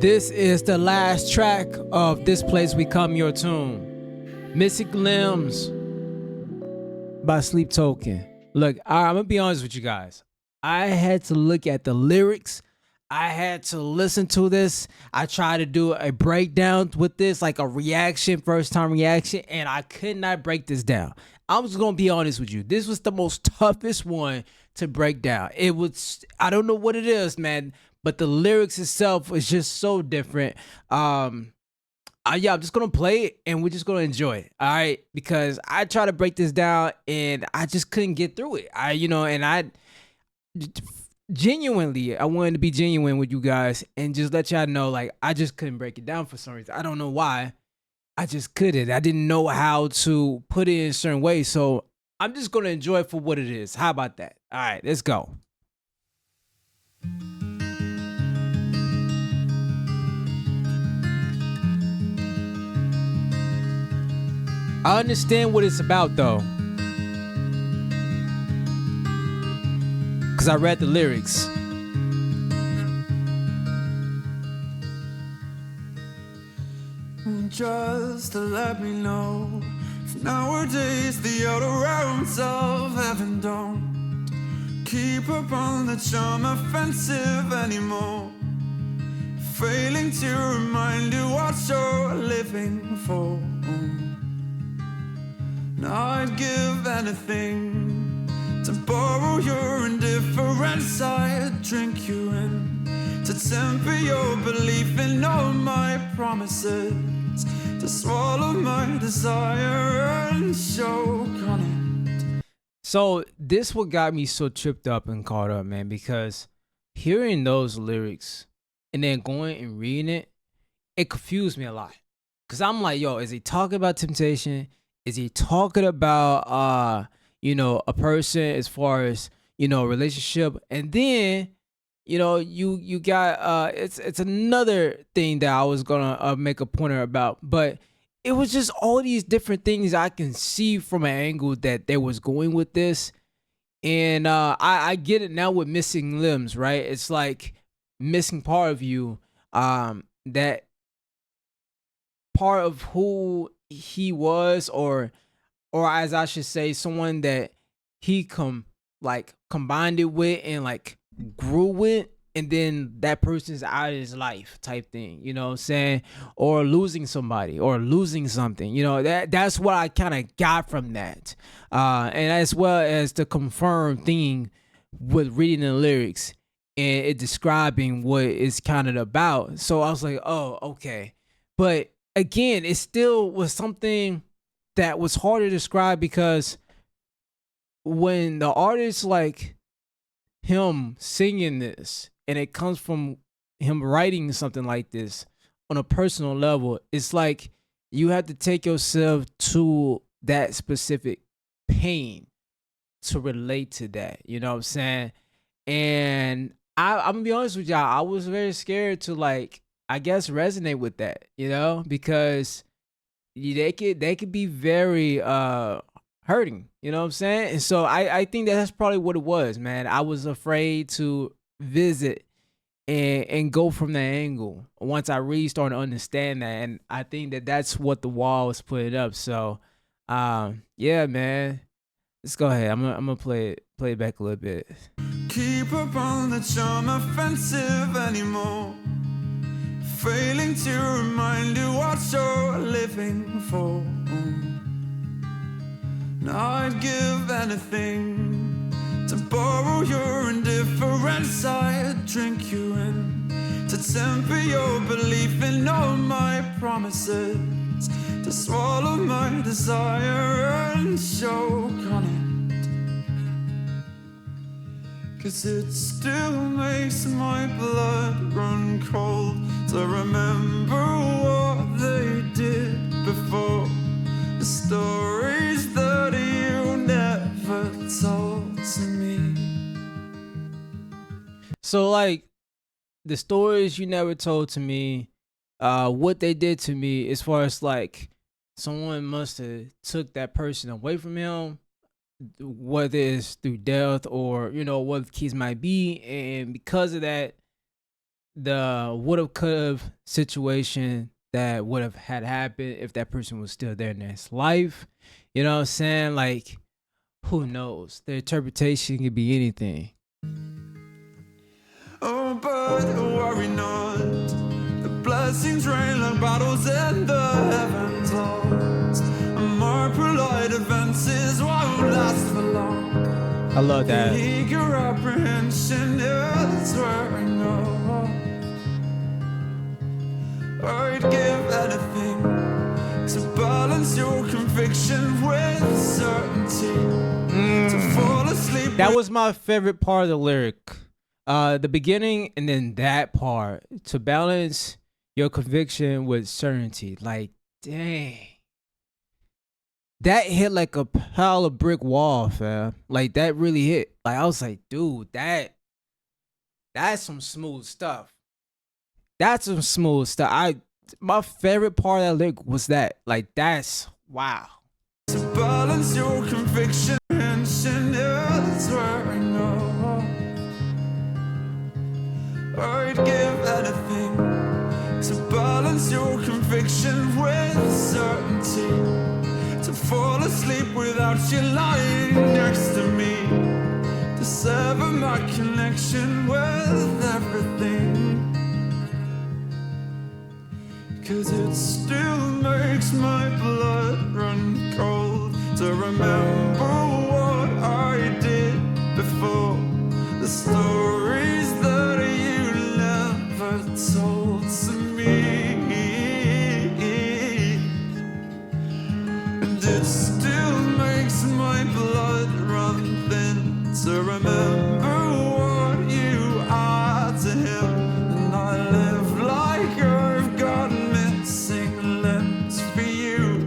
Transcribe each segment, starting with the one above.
This is the last track of This Place We Come Your Tune. Missing Limbs by Sleep Token. Look, I'm gonna be honest with you guys. I had to look at the lyrics. I had to listen to this. I tried to do a breakdown with this, like a reaction, first time reaction, and I could not break this down. I'm just gonna be honest with you. This was the most toughest one to break down. It was, I don't know what it is, man, but the lyrics itself was just so different. Yeah, I'm just gonna play it and we're just gonna enjoy it. All right, because I try to break this down and I just couldn't get through it. I genuinely, I wanted to be genuine with you guys and just let y'all know, like, I just couldn't break it down for some reason. I don't know why. I just couldn't. I didn't know how to put it in a certain way. So I'm just gonna enjoy it for what it is. How about that? All right, let's go. I understand what it's about though, because I read the lyrics. Just to let me know if nowadays the outer rounds of heaven don't keep up on the charm offensive anymore, failing to remind you what you're living for. Now I'd give anything to borrow your indifference. I'd drink you in to temper your belief in all my promises, to swallow my desire and choke on it. So this what got me so tripped up and caught up, man, because hearing those lyrics and then going and reading it confused me a lot. Cause I'm like, yo, is he talking about temptation? Is he talking about a person as far as, a relationship? And then, you got it's another thing that I was gonna make a pointer about, but it was just all these different things I can see from an angle that they was going with this. And I get it now with missing limbs, right? It's like missing part of you, that part of who he was, or as I should say, someone that he combined it with and like grew with, and then that person's out of his life type thing, you know what I'm saying? Or losing somebody or losing something, that's what I kind of got from that. And as well as the confirmed thing with reading the lyrics and it describing what it's kind of about. So I was like, oh, okay. But again, it still was something that was hard to describe, because when the artist like him singing this and it comes from him writing something like this on a personal level, it's like you have to take yourself to that specific pain to relate to that. You know what I'm saying? And I'm gonna be honest with y'all, I was very scared to, like, I guess, resonate with that, because they could be very hurting, you know what I'm saying? And so I think that's probably what it was, man. I was afraid to visit and go from that angle once I really started to understand that, and I think that that's what the wall was putting up. So yeah, man, let's go ahead. I'm gonna play it back a little bit. Keep up on the charm offensive anymore, failing to remind you what you're living for. Now I'd give anything to borrow your indifference. I'd drink you in to temper your belief in all my promises, to swallow my desire and choke on it. 'Cause it still makes my blood run cold to remember what they did before, the stories that you never told to me. So, like, the stories you never told to me, what they did to me, as far as like someone must have took that person away from him, whether it's through death or what the keys might be, and because of that, the would have could have situation that would have had happened if that person was still there in his life. You know what I'm saying? Like, who knows? The interpretation could be anything. Oh, but worry not. The blessings rain like bottles in the heavens, Lord. More polite advances won't last for long. I love that. Eager apprehension is wearing off. I'd give anything to balance your conviction with certainty. To fall asleep. That was my favorite part of the lyric. The beginning and then that part, to balance your conviction with certainty. Like, dang. That hit like a pile of brick wall, fam. Like, that really hit. Like, I was like, dude, that's some smooth stuff. That's some smooth stuff. My favorite part of that lyric was that. Like, that's wow. To balance your conviction is wearing off. I'd give anything to balance your conviction with certainty. To fall asleep without you lying next to me. To sever my connection with everything. 'Cause it still makes my blood run cold to remember what I did before. The stories that you never told to me. And it still makes my blood run thin to remember what you are to him. And I live like I've got missing limbs for you.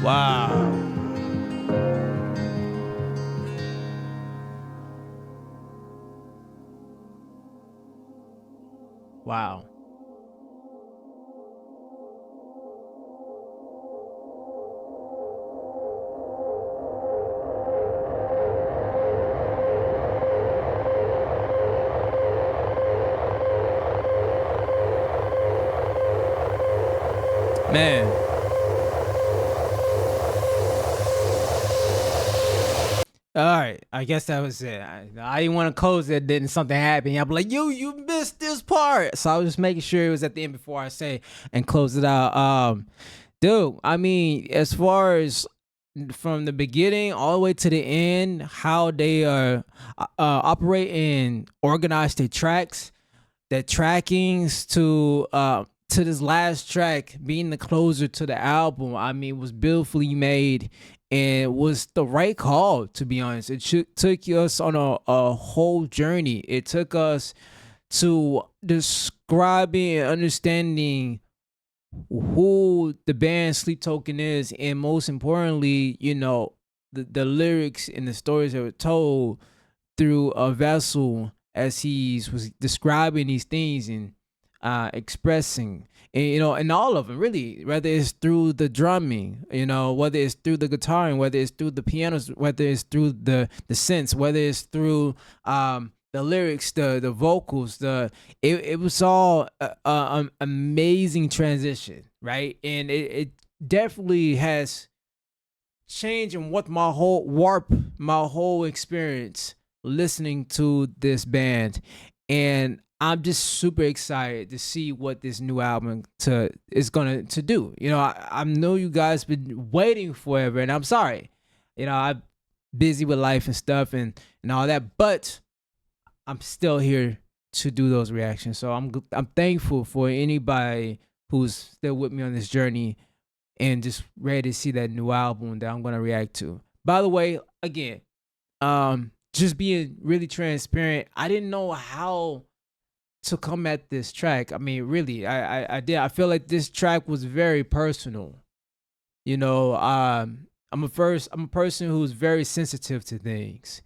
Wow. Wow. Man. All right, I guess that was it. I didn't want to close it, then something happened. I'll be like, you missed this part. So I was just making sure it was at the end before I say and close it out. Dude, I mean, as far as from the beginning all the way to the end, how they operate and organize their tracks, their trackings to this last track being the closer to the album, I mean, was beautifully made and was the right call, to be honest. It took us on a whole journey. It took us to describing and understanding who the band Sleep Token is, and most importantly, you know, the lyrics and the stories that were told through a vessel as he was describing these things and expressing, and, you know, and all of them really, whether it's through the drumming, you know, whether it's through the guitar, and whether it's through the pianos, whether it's through the synths, whether it's through the lyrics, the vocals, it was all amazing transition, right? And it definitely has changed and what my whole experience listening to this band. And I'm just super excited to see what this new album is gonna to do. You know, I know you guys been waiting forever, and I'm sorry. You know, I'm busy with life and stuff and all that, but I'm still here to do those reactions. So I'm thankful for anybody who's still with me on this journey and just ready to see that new album that I'm gonna react to. By the way, again, just being really transparent, I didn't know how to come at this track. I mean, really, I did. I feel like this track was very personal. You know, I'm a person who's very sensitive to things,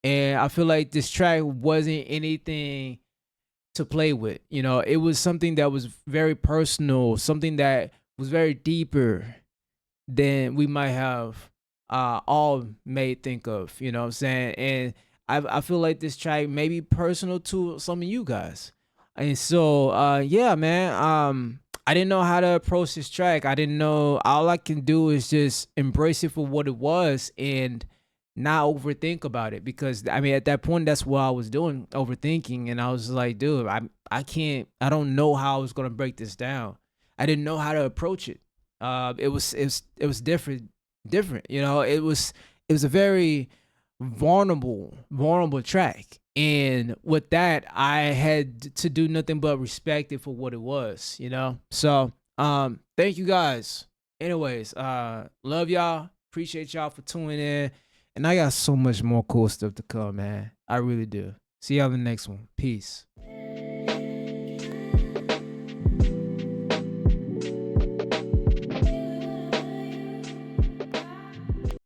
And I feel like this track wasn't anything to play with. You know, it was something that was very personal, something that was very deeper than we might have all may think of. You know what I'm saying? And I feel like this track may be personal to some of you guys. And so yeah, man. I didn't know how to approach this track. I didn't know. All I can do is just embrace it for what it was and not overthink about it, because I mean at that point that's what I was doing, overthinking, and I was like, dude, I can't, I don't know how I was gonna break this down. I didn't know how to approach it. It was different. You know, it was a very vulnerable track, and with that I had to do nothing but respect it for what it was. You know, so thank you guys. Anyways, love y'all. Appreciate y'all for tuning in. And I got so much more cool stuff to come, man. I really do. See y'all in the next one. Peace.